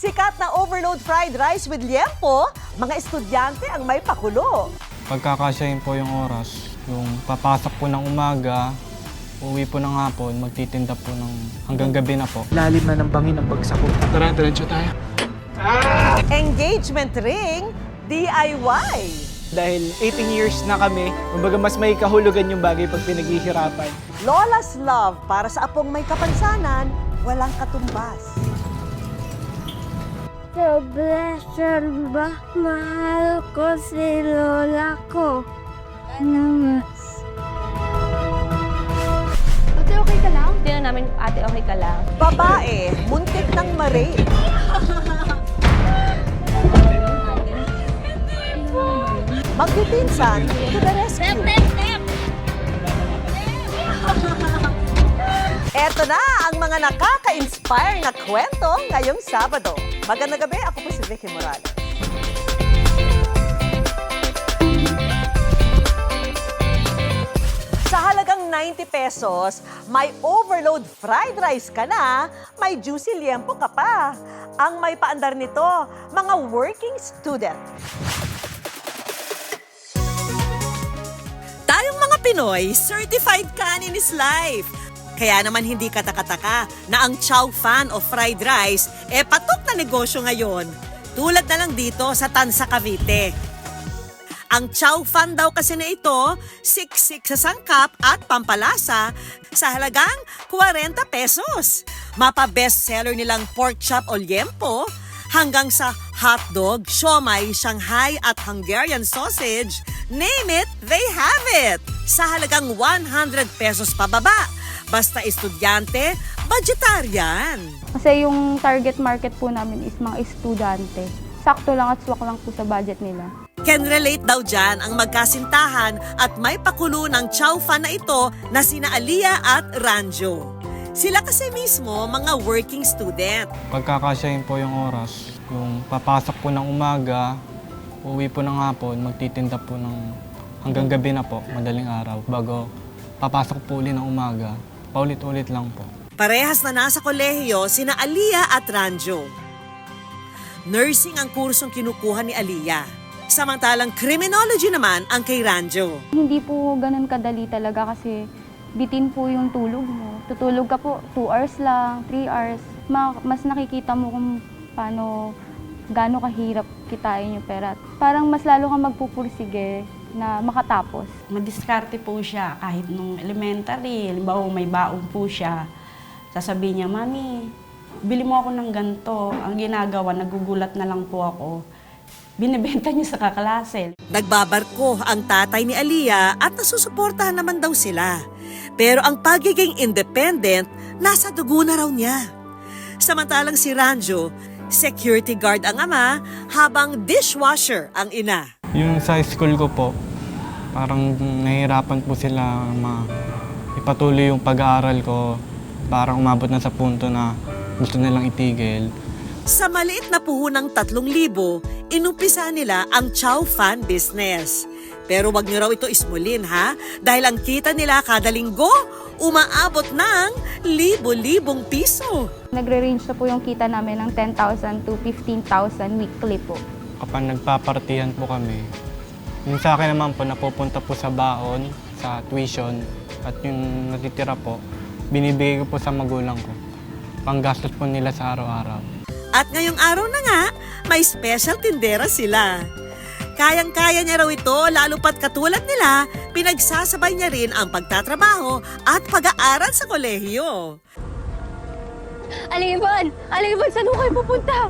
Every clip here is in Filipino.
Sikat na overload fried rice with liempo, mga estudyante ang may pakulo. Pagkakasyahin po yung oras, yung papasok po ng umaga, uwi po ng hapon, magtitinda po ng hanggang gabi na po. Lalim na ng bangin ang bagsak ko. Tara, diretso tayo. Engagement ring, DIY. Dahil 18 years na kami, kumbaga mas may kahulugan yung bagay pag pinaghihirapan. Lola's love para sa apong may kapansanan, walang katumbas. Sobra ba? Mahal ko si Lola ko. Ano mas? Ate, okay ka lang? Tingnan namin, ate, okay ka lang? Babae, muntik ng ma-rape. Magpipinsan to the rescue. Eto na ang mga nakaka-inspire na kwento ngayong Sabado. Magandang gabi, ako po si Vicky Morales. Sa halagang 90 pesos, may overload fried rice ka na, may juicy liempo ka pa. Ang may paandar nito, mga working student. Tayong mga Pinoy, certified kanin is life. Kaya naman hindi katakataka na ang chow fan of fried rice patok na negosyo ngayon. Tulad na lang dito sa Tansa, Cavite. Ang chow fan daw kasi na ito, siksik sa sangkap at pampalasa sa halagang 40 pesos. Mapa-bestseller nilang pork chop o liempo hanggang sa hotdog, siomai, Shanghai at Hungarian sausage. Name it, they have it! Sa halagang 100 pesos pababa. Basta estudyante, budgetarian. Kasi yung target market po namin is mga estudyante. Sakto lang at swak lang po sa budget nila. Can relate daw dyan ang magkasintahan at may pakulo ng chow fan na ito na sina Aliyah at Ranjo. Sila kasi mismo mga working student. Pagkakasyahin po yung oras, yung papasok po ng umaga, uwi po ng hapon, magtitinda po ng hanggang gabi na po, madaling araw, bago papasok po uli ng umaga. Paulit-ulit lang po. Parehas na nasa kolehiyo sina Aliyah at Ranjo. Nursing ang kursong kinukuha ni Aliyah. Samantalang criminology naman ang kay Ranjo. Hindi po ganun kadali talaga kasi bitin po yung tulog mo. Tutulog ka po 2 hours lang, 3 hours. Mas nakikita mo kung paano, gaano kahirap kitain yung pera. Parang mas lalo kang magpupursige na makatapos. Madiskarte po siya kahit nung elementary. Halimbawa may baon po siya. Sasabihin niya, Mami, bili mo ako ng ganito. Ang ginagawa, nagugulat na lang po ako. Binibenta niya sa kaklase. Nagbabarko ang tatay ni Aliyah at nasusuportahan naman daw sila. Pero ang pagiging independent, nasa dugo na raw niya. Samantalang si Ranjo, security guard ang ama, habang dishwasher ang ina. Yung sa school ko po, parang nahihirapan po sila ipatuloy yung pag-aaral ko. Parang umabot na sa punto na gusto nilang itigil. Sa maliit na puhunang 3,000, inumpisa nila ang chow fan business. Pero wag niyo raw ito ismulin ha, dahil ang kita nila kada linggo, umaabot ng libo-libong piso. Nagre-range na po yung kita namin ng 10,000 to 15,000 weekly po. Kapag nagpapartihan po kami, yung sa akin naman po, napupunta po sa baon, sa tuition, at yung natitira po, binibigay ko po sa magulang ko. Panggastos po nila sa araw-araw. At ngayong araw na nga, may special tindera sila. Kayang-kaya niya raw ito, lalo pat katulad nila, pinagsasabay niya rin ang pagtatrabaho at pag-aaral sa kolehiyo. Aliban! Aliban, saan ho kayo pupunta?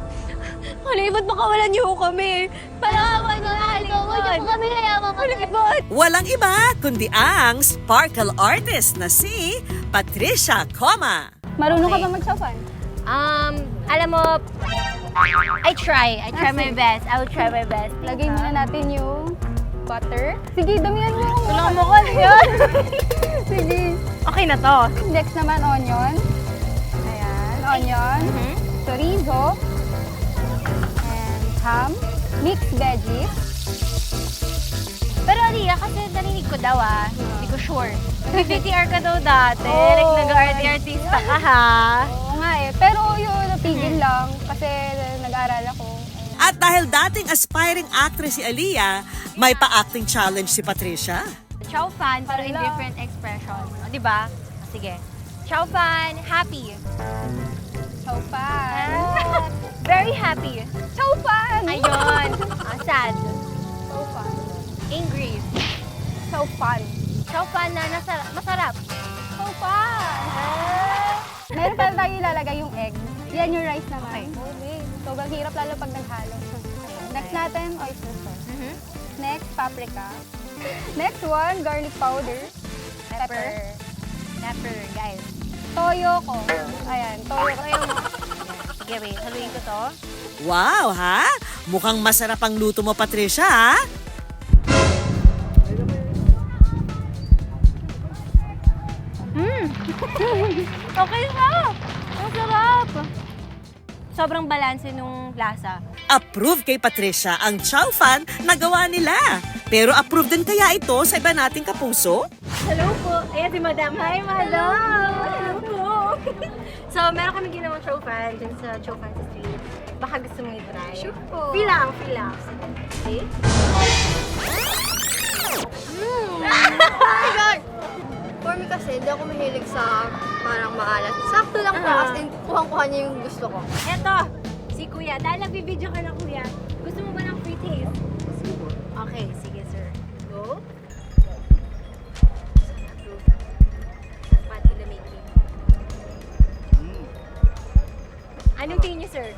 Aliban, baka wala niyo ho kami. Palawan niyo, Aliban! Huwag niyo po kami hayaman. Aliban! Walang iba kundi ang sparkle artist na si Patricia Coma. Marunong ka ba mag-chow-fan? Alam mo, I try my best. I will try my best. Lagay muna natin yung butter. Sige, damihan mo. Tulungan mo ko, yun. Sige. Okay na to. Next naman, onion. Ayan, onion. Chorizo. And ham. Mixed veggies. Pero Aliyah, kasi narinig ko daw hindi ko sure. Nag-VTR ka daw dati. Like nag-artista ka ha. Oo nga eh. Pero yun, napigil lang. Kasi At dahil dating aspiring actress si Aliyah, may pa-acting challenge si Patricia. Chow fan, pero in different expression. O, diba? Sige. Chow fan, happy. Chow fan. Very happy. Chow fan. Ayun. Sad. Chow fan. Angry. Chow fan. Chow fan na masarap. Chow fan. Meron pa tayo ilalagay yung egg. Yan yung rice naman. Okay. Sobrang hirap lalo pag naghalo. Next natin, oyster sauce. Next, paprika. Next one, garlic powder. Pepper. Pepper, guys. Toyo ko. Ayan, toyo ko. Sige, wait. Haluin ko to. Wow, ha? Mukhang masarap ang luto mo, Patricia, ha? Okay siya. Ang sarap. Sobrang balanse nung lasa. Approve kay Patricia ang chow fan na gawa nila. Pero approve din kaya ito sa iba nating kapuso? Hello po. Ayan si Madam. Hi, Madam. Hello po. So, meron kami ginawang chow fan dyan sa Chow Fan Street. Baka gusto mo i-try. Sure po. Feel lang. Okay? Oh my God! For me kasi, hindi ako mahilig sa parang maalat. Sakto lang po, as in, kuhang-kuha niya yung gusto ko. Eto, si Kuya. Dahil nagbibideo ka na, Kuya. Gusto mo ba ng free taste? Okay, sige, sir. Go. Pati na making. Anong tingin niyo, sir?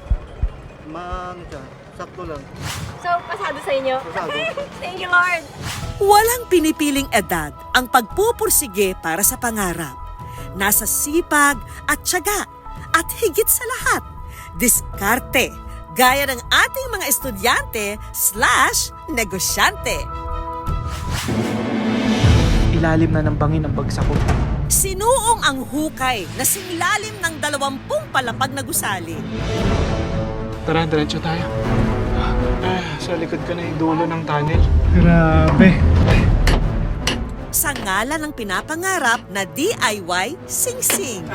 Sakto lang. So, pasado sa inyo? Pasado. Thank you, Lord. Walang pinipiling edad ang pagpupursige para sa pangarap. Nasa sipag at tiyaga at higit sa lahat, diskarte gaya ng ating mga estudyante/negosyante. Ilalim na ng bangin ang bagsak ko. Sinuong ang hukay na singlalim ng 20 palapag na gusali. Tara, diretso tayo. Sa likod ka na yung dulo ng tunnel. Grabe. Sa ngalan ng pinapangarap na DIY Sing-Sing.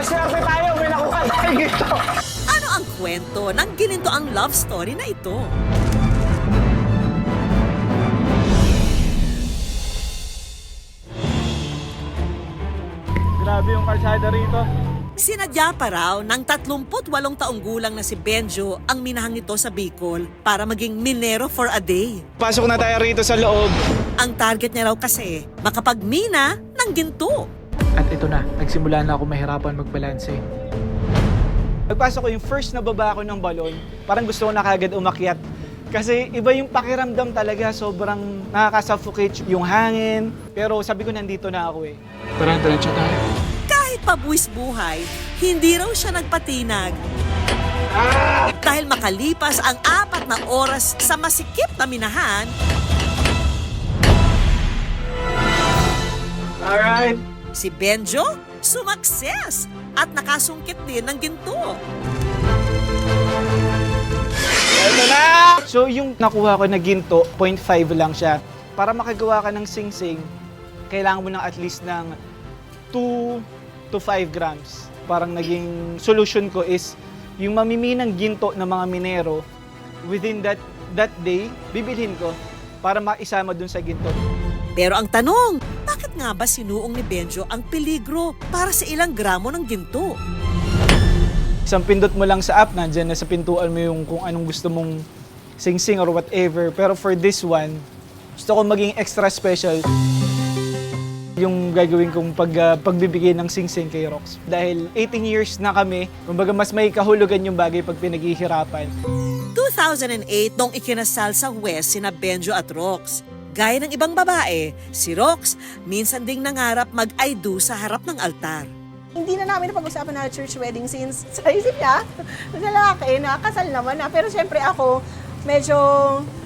Swerte tayo, may nakuha tayo dito. Ano ang kwento ng ginintoang love story na ito? Grabe yung kalsada rito. Sinadya pa raw ng 38 taong gulang na si Benjo ang minahang nito sa Bicol para maging minero for a day. Pasok na tayo rito sa loob. Ang target niya raw kasi makapagmina ng ginto. At ito na, nagsimula na ako mahirapan magbalanse. Pagpasok ko yung first na baba ako ng balon, parang gusto ko na kagad umakyat. Kasi iba yung pakiramdam talaga, sobrang nakaka-suffocate yung hangin. Pero sabi ko nandito na ako eh. Tara, diretso tayo. Kahit pabuwis buhay, hindi raw siya nagpatinag. Dahil makalipas ang 4 na oras sa masikip na minahan, Alright. si Benjo sumakses at nakasungkit din ng ginto. Ito na! So yung nakuha ko na ginto, 0.5 lang siya. Para makagawa ka ng sing-sing, kailangan mo ng at least ng 2 to 5 grams. Parang naging solution ko is yung mamiminang ginto ng mga minero, within that day, bibilhin ko para maisama dun sa ginto. Pero ang tanong, bakit nga ba sinuong ni Benjo ang peligro para sa ilang gramo ng ginto? Isang pindot mo lang sa app, nandyan na sa pintuan mo yung kung anong gusto mong sing-sing or whatever. Pero for this one, gusto ko maging extra special yung gagawin kong pagbibigay ng sing-sing kay Rox. Dahil 18 years na kami, kumbaga mas may kahulugan yung bagay pag pinaghihirapan. 2008 nung ikinasal sa West sina Benjo at Rox. Gaya ng ibang babae, si Rox minsan ding nangarap mag-I do sa harap ng altar. Hindi na namin napag-usapan na church wedding since sa isip niya, lalaki, nakakasal naman na. Pero syempre ako, medyo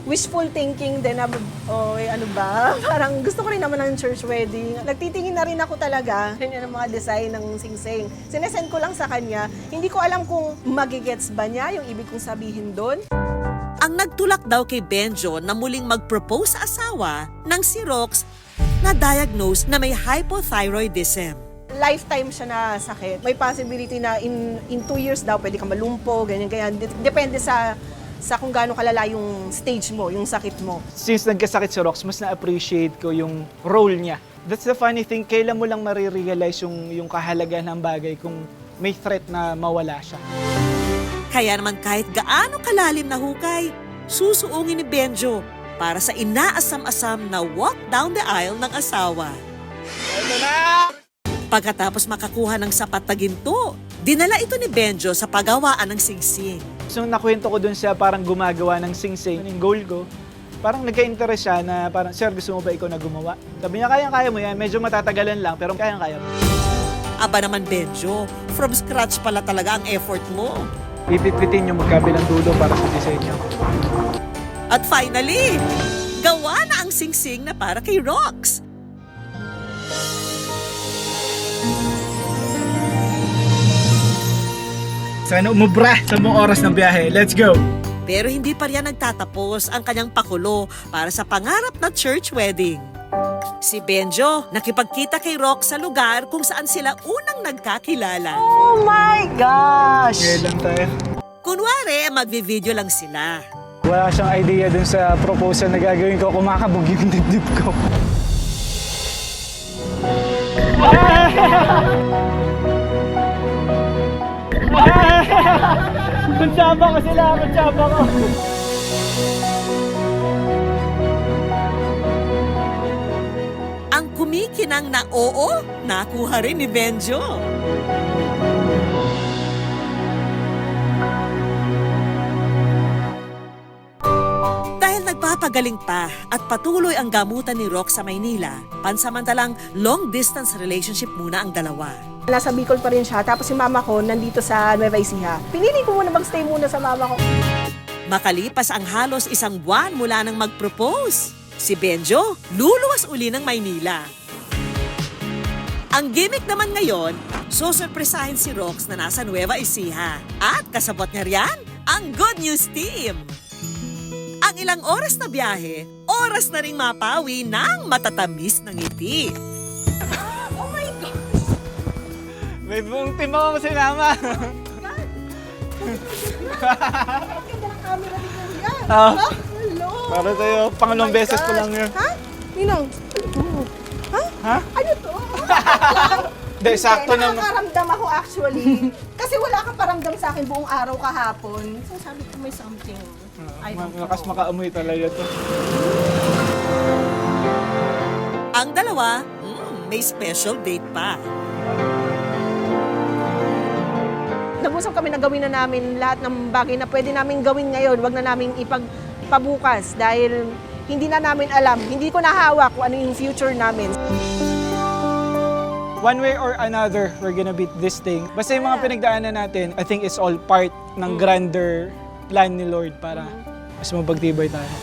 wishful thinking din na, ano ba? Parang gusto ko rin naman ng church wedding. Nagtitingin na rin ako talaga ng mga design ng sing-sing. Sinesend ko lang sa kanya. Hindi ko alam kung magigets ba niya yung ibig kong sabihin doon. Ang nagtulak daw kay Benjo na muling mag-propose sa asawa nang si Rox na diagnose na may hypothyroidism. lifetime siya na sakit. May possibility na in 2 years daw pwede ka malumpo, ganyan. Depende sa kung gaano kalala yung stage mo, yung sakit mo. Since nagkasakit si Rox, mas na-appreciate ko yung role niya. That's the funny thing, kailan mo lang marirealize yung kahalagahan ng bagay kung may threat na mawala siya. Kaya naman kahit gaano kalalim na hukay, susuungin ni Benjo para sa inaasam-asam na walk down the aisle ng asawa. Ito na! Pagkatapos makakuha ng sapat na ginto, dinala ito ni Benjo sa pagawaan ng singsing. So nakwento ko dun siya parang gumagawa ng sing-sing. Yung goal ko, parang nagka-interest siya na parang, sir, gusto mo ba ikaw na gumawa? Sabi niya, kayang-kaya mo yan. Medyo matatagalan lang, pero kayang-kaya mo. Aba naman Benjo, from scratch pala talaga ang effort mo. Ipitpitin yung magkabilang dulo para sa disenyo. At finally, gawa na ang singsing na para kay Rox. Sana umubra sa buong oras ng biyahe. Let's go! Pero hindi pa riyan nagtatapos ang kanyang pakulo para sa pangarap na church wedding. Si Benjo nakipagkita kay Rox sa lugar kung saan sila unang nagkakilala. Oh my gosh! Ngayon lang tayo. Kunwari, magvi-video lang sila. Wala siyang idea dun sa proposal na gagawin ko. Kumakabog yung dibdib ko. Kunsaba ko sila, kunsaba ko. Ang kumikinang na oo, nakuha rin ni Benjo. Dahil nagpapagaling pa at patuloy ang gamutan ni Rox sa Maynila, pansamantalang long-distance relationship muna ang dalawa. Nasa Bicol pa rin siya, tapos si mama ko nandito sa Nueva Ecija. Pinili ko muna mag-stay muna sa mama ko. Makalipas ang halos 1 buwan mula nang mag-propose, si Benjo luluwas uli ng Maynila. Ang gimmick naman ngayon, susurpresahin si Rox na nasa Nueva Ecija. At kasabot niya riyan, ang Good News Team. Ang ilang oras na biyahe, oras na ring mapawi ng matatamis ng ngiti. May buong team ako sinama. Hello! Para sa'yo, pangalawang beses ko lang yun. Ha? Ninong? Ha? Ha? Ano to? Hindi, sakto naman. Nakakaramdam ako actually. Kasi wala kang paramdam sa akin buong araw kahapon. So sabi ko may something. I don't know. Malakas makaamoy talaga to. Ang dalawa, may special date pa. Nag-usap kami na gawin na namin lahat ng bagay na pwede namin gawin ngayon. Wag na namin ipagpabukas dahil hindi na namin alam. Hindi ko nahawak kung ano yung future namin. One way or another, we're gonna beat this thing. Basta yung mga pinagdaanan natin, I think it's all part ng grander plan ni Lord para mas mapagtibay tayo.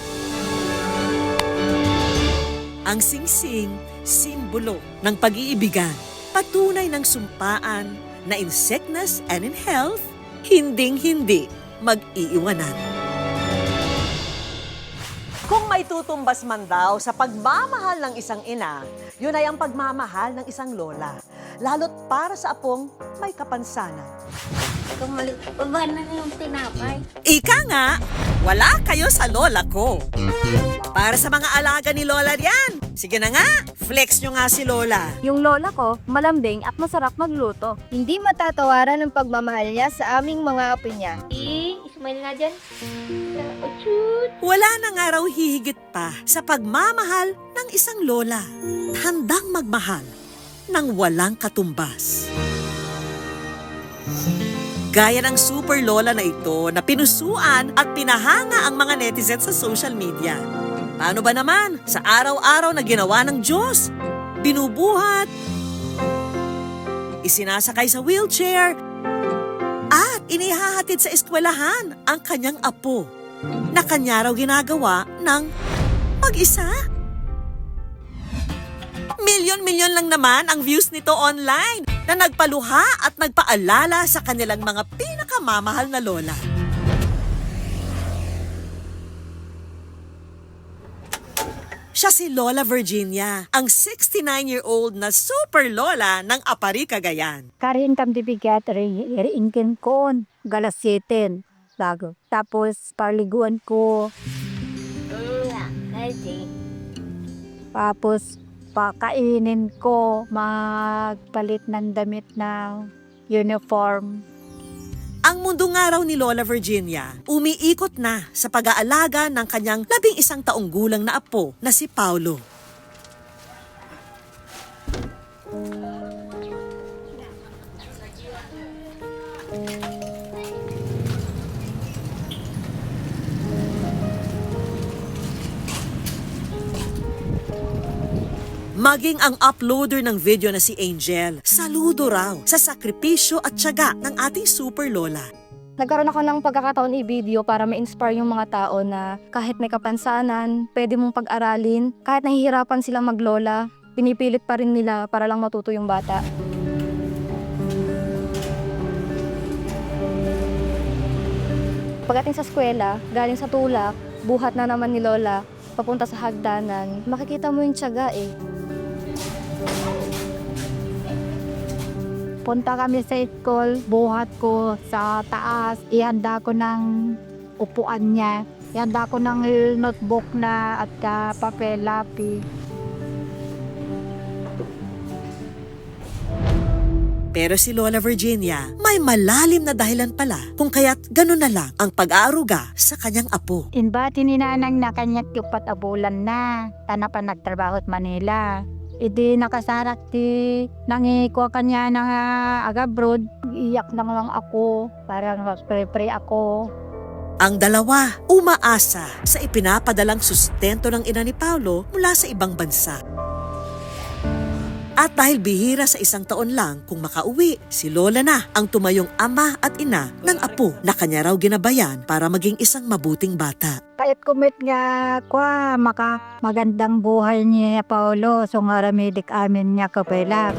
Ang singsing, simbolo ng pag-iibigan, patunay ng sumpaan na in sickness and in health, hinding-hindi mag-iiwanan. Kung may tutumbas man daw sa pagmamahal ng isang ina, yun ay ang pagmamahal ng isang lola. Lalo't para sa apong may kapansanan. Kumalik pa ba na yung tinapay? Ika nga, wala kayo sa lola ko. Para sa mga alaga ni lola riyan, sige na nga, flex nyo nga si lola. Yung lola ko, malambing at masarap magluto. Hindi matatawaran ang pagmamahal niya sa aming mga apo niya. Smile nga dyan. Wala na nga raw hihigit pa sa pagmamahal ng isang lola. Handang magmahal ng walang katumbas. Gaya ng super lola na ito na pinusuan at pinahanga ang mga netizens sa social media. Paano ba naman sa araw-araw na ginawa ng Diyos? Binubuhat, isinasakay sa wheelchair, at inihahatid sa eskwelahan ang kanyang apo na kanya raw ginagawa ng mag-isa. Milyon-milyon lang naman ang views nito online na nagpaluha at nagpaalala sa kanilang mga pinakamamahal na lola. Siya si Lola Virginia, ang 69-year-old na super lola ng Apari, Cagayan. Karin kam dibigat ingin kon galasitin bago. Tapos paliguan ko. Tapos pakainin ko, magpalit ng damit ng uniform. Ang mundo nga raw ni Lola Virginia, umiikot na sa pag-aalaga ng kanyang 11 taong gulang na apo na si Paulo. Maging ang uploader ng video na si Angel, saludo raw sa sakripisyo at tiyaga ng ating super lola. Nagkaroon ako ng pagkakataon i-video para ma-inspire yung mga tao na kahit may kapansanan, pwede mong pag-aralin, kahit nahihirapan silang maglola, pinipilit pa rin nila para lang matuto yung bata. Pagdating sa eskwela, galing sa tulak, buhat na naman ni Lola, papunta sa hagdanan, makikita mo yung tiyaga eh. Punta kami sa school, buhat ko sa taas, ihanda ko ng upuan niya. Ihanda ko ng notebook na at papel, lapi. Pero si Lola Virginia, may malalim na dahilan pala kung kaya't ganun na lang ang pag-aaruga sa kanyang apo. Inbati ni nanang na kanyak yung patabulan na, tanapan nagtrabaho at Manila. Idi nakasarak ti nangikuha kanya ng agabroad, iyak na lang ako, parang spray ako. Ang dalawa umaasa sa ipinapadalang sustento ng ina ni Paulo mula sa ibang bansa. At dahil bihira sa 1 taon lang kung makauwi, si Lola na ang tumayong ama at ina ng apo na kanya raw ginabayan para maging isang mabuting bata. Kahit kumit nga kwa, magandang buhay niya Paulo, so nga ramidik amin niya kapela.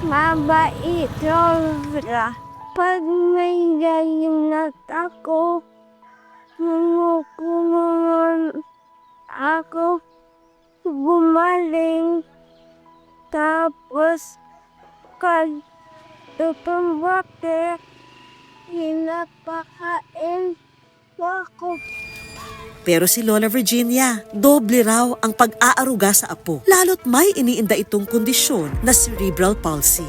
Mabait, Lola. Pag may galinat ako, ako gumaling. Tapos, pambate, pinapakain ako. Pero si Lola Virginia, doble raw ang pag-aaruga sa apo, lalo't may iniinda itong kondisyon na cerebral palsy.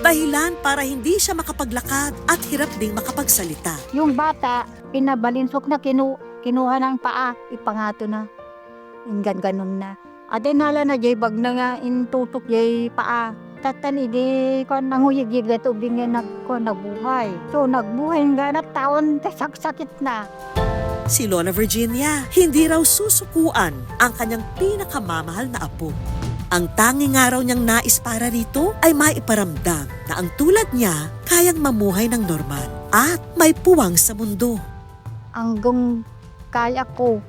Dahilan para hindi siya makapaglakad at hirap ding makapagsalita. Yung bata, pinabalinsok na kinuha ng paa, ipangato na. Inggan ganun na. Ate nala na jay bag na nga intutok jay paa. Tatan idi ko nanguyig-yig at ubing nga nagbuhay. So nagbuhay nga na taon, sakit na. Si Lola Virginia, hindi raw susukuan ang kanyang pinakamamahal na apo. Ang tanging nga raw niyang nais para rito ay maiparamdam na ang tulad niya kayang mamuhay ng normal at may puwang sa mundo. Hanggang kaya ko.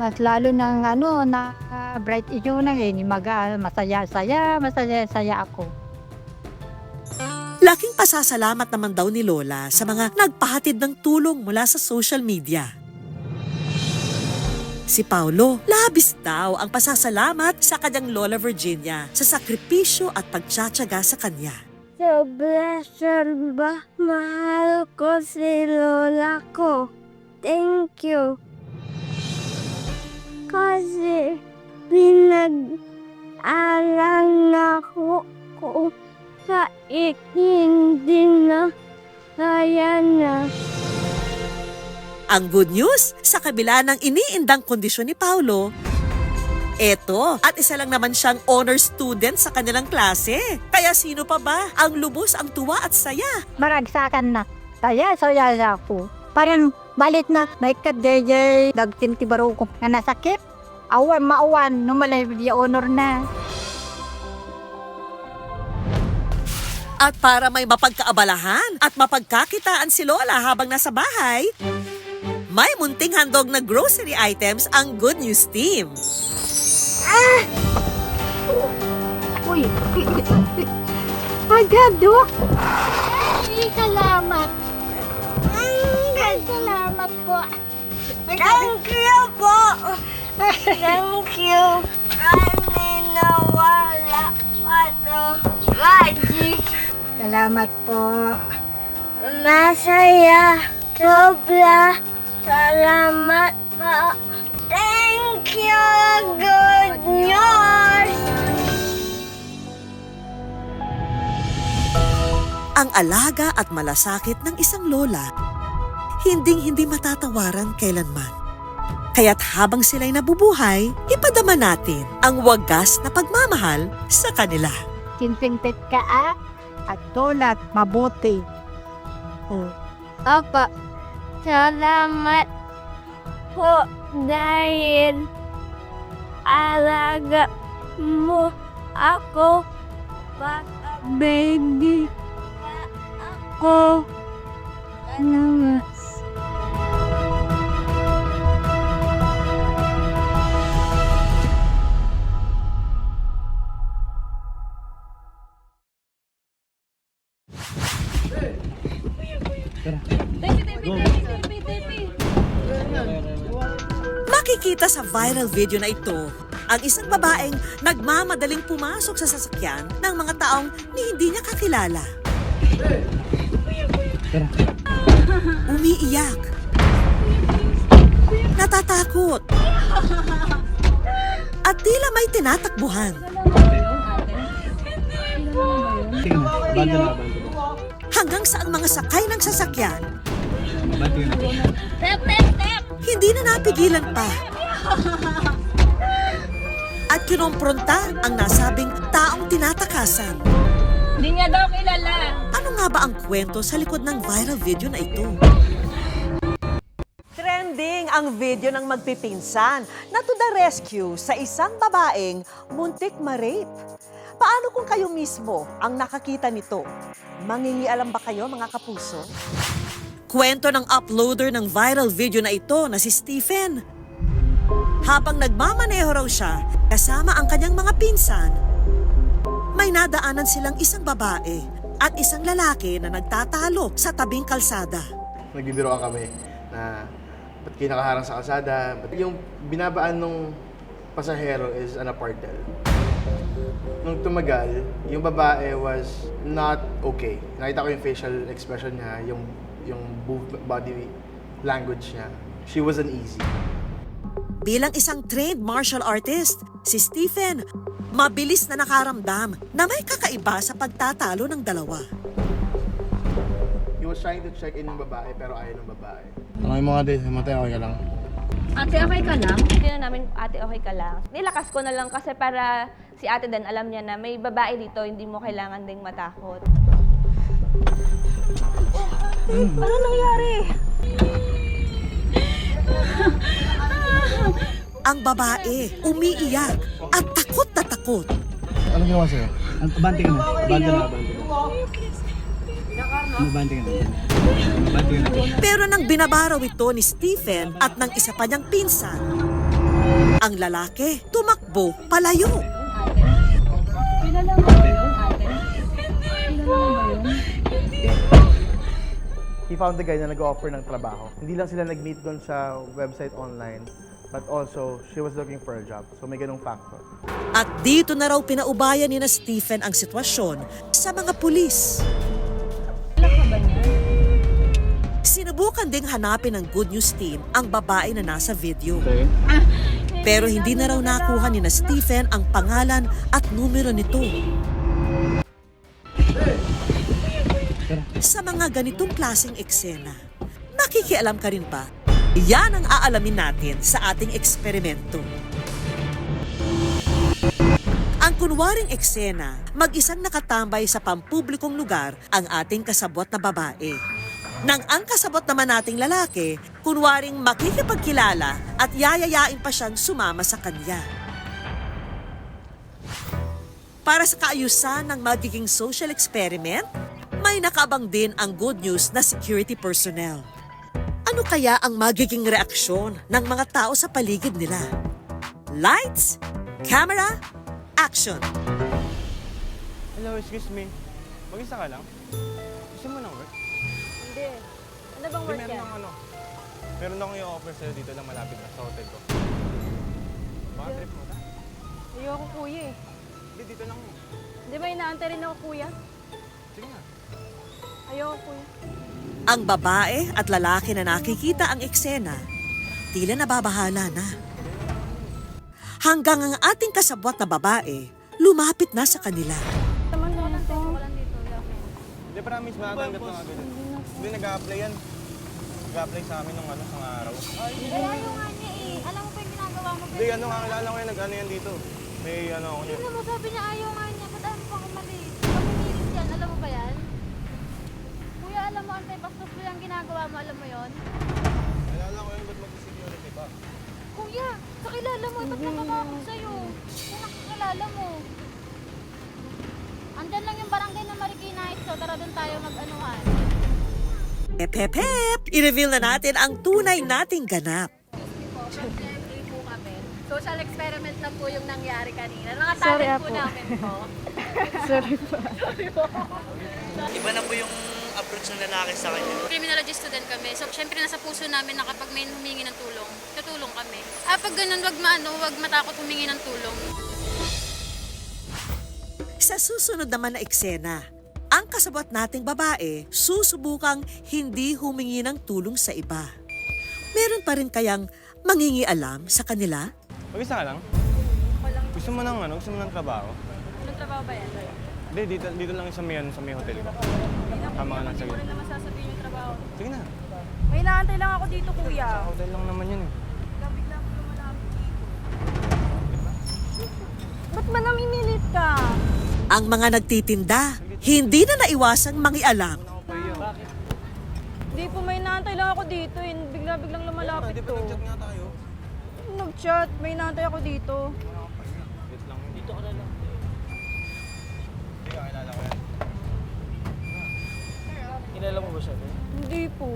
Mas lalo ng na bright issue na masaya-saya ako. Laking pasasalamat naman daw ni Lola sa mga nagpahatid ng tulong mula sa social media. Si Paulo, labis daw ang pasasalamat sa kanyang Lola Virginia sa sakripisyo at pagtsatsaga sa kanya. Sobrang ba? Mahal ko si Lola ko. Thank you. Kasi pinag-aral na ko sa hindi na kaya na. Ang good news, sa kabila ng iniindang kondisyon ni Paulo, eto, at isa lang naman siyang honor student sa kanilang klase. Kaya sino pa ba ang lubos ang tuwa at saya? Maragsakan na. Saya ako. Parang balit na may kadejay nagtintibaro ko na nasakit. Awan, maawan, numalay di honor na. At para may mapagkaabalahan at mapagkakitaan si Lola habang nasa bahay, may munting handog na grocery items ang Good News team. Uy! Agado! Salamat! Salamat po! Thank you po! Thank you! Kami nawala pa to magic. Salamat po. Masaya. Sobra. Salamat po. Thank you. Good news. Ang alaga at malasakit ng isang lola, hinding-hindi matatawaran kailanman. Kaya't habang sila'y nabubuhay, ipadama natin ang wagas na pagmamahal sa kanila. Sinsintit ka at tulad mabuti. Opo. Salamat po dahil alaga mo ako. Baby ako. Salamat. Makikita sa viral video na ito ang isang babaeng nagmamadaling pumasok sa sasakyan ng mga taong hindi niya kakilala. Umiiyak. Natatakot. At tila may tinatakbuhan. Hanggang sa ang mga sakay ng sasakyan hindi na napigilan pa. At kinompronta ang nasabing taong tinatakasan. Hindi niya daw kilala. Ano nga ba ang kwento sa likod ng viral video na ito? Trending ang video ng magpipinsan na to the rescue sa isang babaeng muntik ma-rape. Paano kung kayo mismo ang nakakita nito? Mangingialam ba kayo, mga kapuso? Kwento ng uploader ng viral video na ito na si Stephen. Habang nagmamaneho raw siya kasama ang kanyang mga pinsan, may nadaanan silang isang babae at isang lalaki na nagtatalo sa tabing kalsada. Nagbibiroan kami na ba't kayo nakaharang sa kalsada? Yung binabaan ng pasahero is an apartel. Nung tumagal, yung babae was not okay. Nakita ko yung facial expression niya, yung body language niya. She was uneasy. Bilang isang trained martial artist, si Stephen, mabilis na nakaramdam na may kakaiba sa pagtatalo ng dalawa. He was trying to check in yung babae pero ayaw ng babae. Ano yung mga days? Matay okay ka lang. Ate, okay ka lang? Hindi na namin, ate, okay ka lang. Nilakas ko na lang kasi para si ate din alam niya na may babae dito, hindi mo kailangan ding matakot. Ano nangyari? Ang babae umiiyak at takot na takot. Ano ginawa sa'yo? Banting na. Banting na. Banting na. Pero nang binabaraw ito ni Stephen at ng isa pa niyang pinsan, ang lalaki tumakbo palayo. Kilala mo ba yun, ate? Kilala mo ba yun? He found the guy na nag-offer ng trabaho. Hindi lang sila nag-meet doon sa website online, but also she was looking for a job. So may ganung factor. At dito na raw pinaubayan ni na Stephen ang sitwasyon sa mga pulis. Sinubukan ding hanapin ng Good News team ang babae na nasa video. Pero hindi na raw nakuha ni na Stephen ang pangalan at numero nito. Sa mga ganitong klaseng eksena, makikialam ka rin ba? Yan ang aalamin natin sa ating eksperimento. Ang kunwaring eksena, mag-isang nakatambay sa pampublikong lugar ang ating kasabwat na babae. Nang ang kasabot naman nating lalaki, kunwaring makikipagkilala at yayayain pa siyang sumama sa kanya. Para sa kaayusan ng magiging social experiment, may nakaabang din ang Good News na security personnel. Ano kaya ang magiging reaksyon ng mga tao sa paligid nila? Lights, camera, action! Hello, excuse me. Mag-isa ka lang? Gusto mo ng work? Hindi. Ano bang work Meron yan? ng Meron akong i-offer sa'yo dito lang malapit na sa hotel ko. Baka trip mo. Ayoko kuya eh. Hindi, dito lang. Di ba inaantay rin ako kuya? Sige na. Ayoko kuya. Ang babae at lalaki na nakikita ang eksena, tila nababahala na. Hanggang ang ating kasabwat na babae, lumapit na sa kanila. Hindi, promise, matatanggap ng agad. Hindi, nag-a-apply yan. Nag-a-apply sa amin ng isang araw. Ayaw nga niya eh. Alam mo pa yung ginagawa mo. Hindi, kakilala ko yan, nag-ano yan dito. May ako niya. Tignan mo, sabi niya ayaw nga niya. Ba't ano pa kung mali? Paminilis yan, alam mo ba yan? Kuya, alam mo, antay-bastos mo yung ginagawa mo, alam mo yon? Kilala ko yan, ba't mag-security pa? Kuya, kakilala mo, ba't nakakakot sa'yo? Kung nakakilala mo. Andyan lang yung barangay ng Marikina so tara doon tayo mag-anuhan. Hep! I-reveal na natin ang tunay nating ganap. From GMA po kami. Social experiment lang po yung nangyari kanina. Mga Sorry, talent po Apo. namin po. Sorry po. Iba na po yung approach ng lalaki sa kanya. Criminology student kami. So, syempre nasa puso namin na kapag may humingi ng tulong, tutulong kami. Pag ganun, wag matakot humingi ng tulong. Sa susunod naman na eksena, ang kasabwat nating babae susubukang hindi humingi ng tulong sa iba. Meron pa rin kayang mangingialam sa kanila? Mag-isa ka lang? Gusto mo ng trabaho? Anong trabaho ba yan? Hindi, dito lang sa may hotel ko. Tama ka lang sa gilid. naman sasabihin yung trabaho. Sige na. May inaantay lang ako dito kuya. Sa hotel lang naman yun eh. Ba't man namimilit ka? Ang mga nagtitinda, hindi na naiwasang mangialam. Hindi po, may inaantay lang ako dito. Bigla-biglang lumalapit to. Nag-chat nga tayo. Nag-chat, may inaantay ako dito. Wait lang. Dito ka na lang. Hindi, kakilala ko yan. Kilala mo ba siya? Hindi po.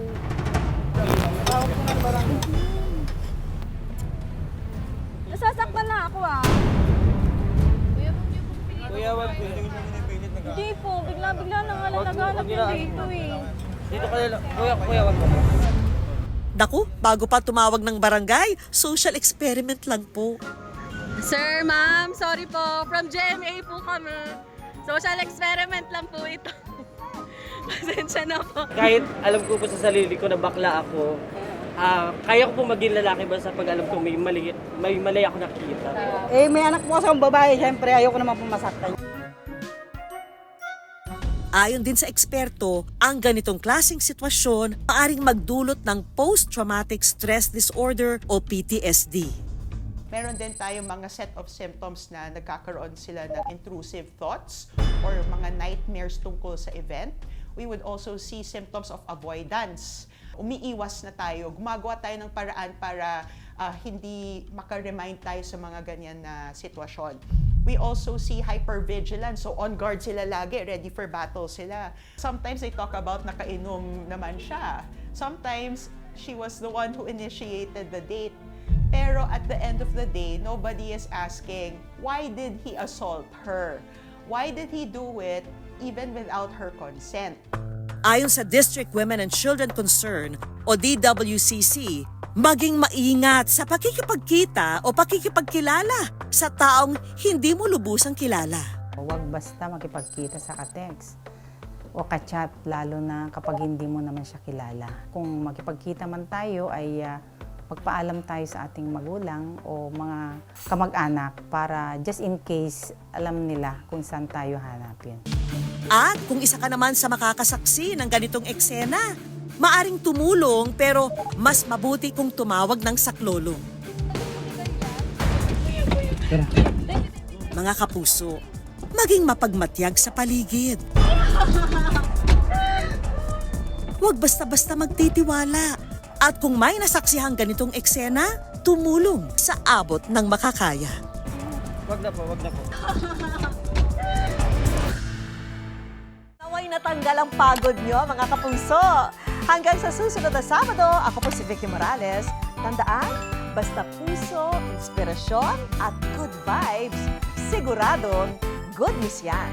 Nasasaktan na ako ah. Kuya, wag po. Hindi po, bigla-bigla nang naghanap yung dito eh. Dito ka na lang. Kuya, wag po. Naku, bago pa tumawag ng barangay, social experiment lang po. Sir, ma'am, sorry po. From GMA po kami. Social experiment lang po ito. Pasensya na po. Kahit alam ko po sa sarili ko na bakla ako, kaya ko po maging lalaki basta pag alam ko may mali ako nakikita. Eh, may anak po akong babae, syempre ayoko naman po masaktan. Ayon din sa eksperto, ang ganitong klaseng sitwasyon maaring magdulot ng post-traumatic stress disorder o PTSD. Meron din tayong mga set of symptoms na nagkakaroon sila ng intrusive thoughts or mga nightmares tungkol sa event. We would also see symptoms of avoidance. Umiiwas na tayo, gumagawa tayo ng paraan para hindi maka-remind tayo sa mga ganyan na sitwasyon. We also see hypervigilance, so on guard sila lagi, ready for battle sila. Sometimes they talk about nakainom naman siya. Sometimes she was the one who initiated the date. Pero at the end of the day, nobody is asking, why did he assault her? Why did he do it even without her consent? Ayon sa District Women and Children Concern o DWCC, maging maingat sa pakikipagkita o pakikipagkilala sa taong hindi mo lubusang kilala. Huwag basta makipagkita sa ka-text o ka-chat, lalo na kapag hindi mo naman siya kilala. Kung makipagkita man tayo ay magpaalam tayo sa ating magulang o mga kamag-anak para just in case alam nila kung saan tayo hanapin. At kung isa ka naman sa makakasaksi ng ganitong eksena, maaring tumulong pero mas mabuti kung tumawag ng saklolo. Mga kapuso, maging mapagmatyag sa paligid. Huwag basta-basta magtitiwala. At kung may nasaksihang ganitong eksena, tumulong sa abot ng makakaya. Wag na po. Naway natanggal ang pagod nyo, mga kapuso. Hanggang sa susunod na Sabado, ako po si Vicky Morales. Tandaan, basta puso, inspirasyon at good vibes, siguradong good news yan.